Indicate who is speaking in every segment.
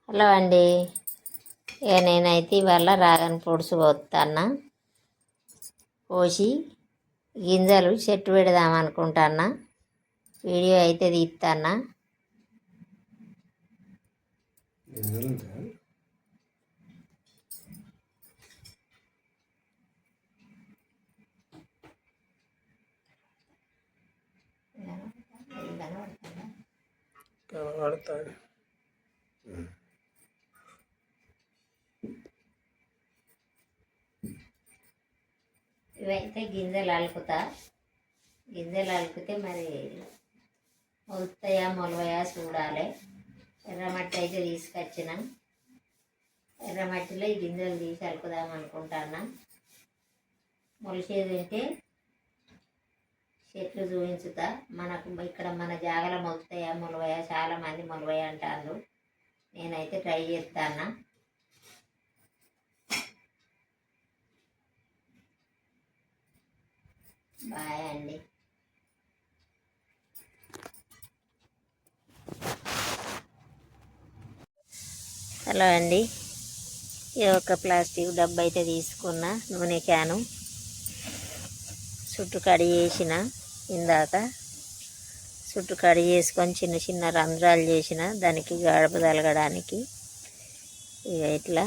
Speaker 1: Hello అండి. నేనైతే ఇవాళ రాగన్ ఫ్రూట్స్ పోతాన్నా, పోసి గింజలు చెట్టు పెడదాం అనుకుంటాన్నా. వీడియో అయితే తీస్తాన్నా. ఇవైతే గింజలు అలుకుతే మరి మొలుతాయా మొలవయా చూడాలి. ఎర్రమట్టి అయితే తీసుకొచ్చిన, ఎర్రమట్టిలో ఈ గింజలు తీసి అలుకుదాం అనుకుంటున్నా. మొలిసేది ఉంటే చెట్లు చూపించుతా. మనకు ఇక్కడ మన జాగలో మొలుతాయా మొలవయా, చాలామంది మొలవయా అంటారు. నేనైతే ట్రై చేస్తాను. బాయ్ అండి. హలో అండి. ఇది ఒక ప్లాస్టిక్ డబ్బా అయితే తీసుకున్న, నూనె క్యాను చుట్టూ కడి చేసిన. ఇందాక చుట్టూ కడి చేసుకొని చిన్న చిన్న రంధ్రాలు చేసిన, దానికి గడప తలగడానికి. ఇక ఇట్లా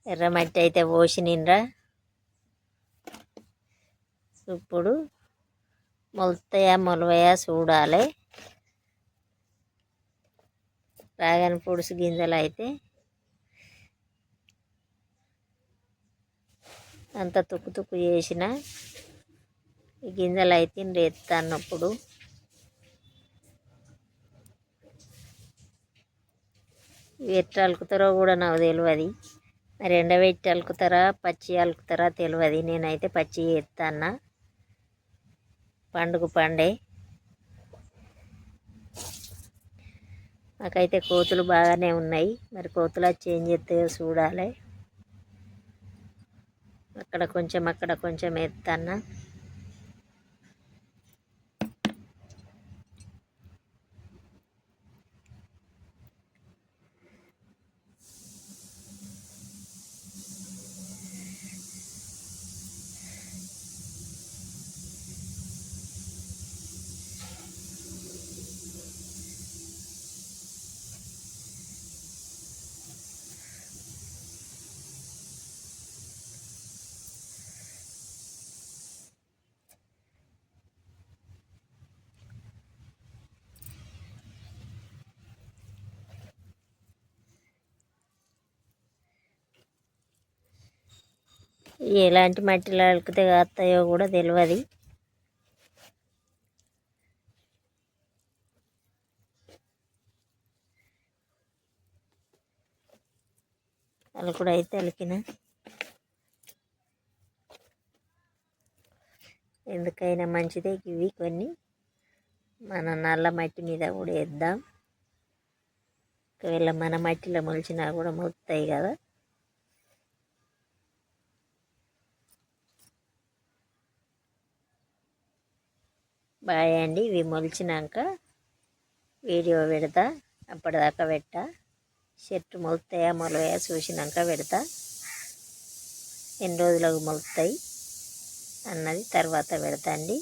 Speaker 1: ఎర్రమట్టి అయితే పోసి నిండ్రా. ఇప్పుడు మొలుతాయా మొలవయా చూడాలి. డ్రాగన్ ఫ్రూట్స్ గింజలు అయితే అంత తుక్కు తుక్కు చేసిన. ఈ గింజలు అయితే ఎత్తన్నప్పుడు ఎట్లా అలుకుతారో కూడా నాకు తెలియదు. మరి ఎండబెట్టి అలుకుతారా పచ్చి అలుకుతారా తెలియదు. నేనైతే పచ్చి ఎత్తన్నా. పండే నాకైతే కోతులు బాగానే ఉన్నాయి. మరి కోతులు వచ్చి ఏం చేస్తాయో చూడాలి. అక్కడ కొంచెం ఎత్తన్నా. ఎలాంటి మట్టిలో అలికితే కాస్తాయో కూడా తెలియదు. అలుకుడు అయితే అలికిన. ఎందుకైనా మంచిదే ఇవి కొన్ని మన నల్ల మట్టి మీద కూడా వేద్దాం. ఒకవేళ మన మట్టిలో మొలిచినా కూడా మొలుతాయి కదా. బాయ్ అండి. ఇవి మొలిచినాక వీడియో పెడతా. అప్పటిదాకా చెట్టు మొలుతాయా మొలవయా చూసినాక పెడతా. ఎన్ని రోజులకు మొలుతాయి అన్నది తర్వాత పెడతా అండి.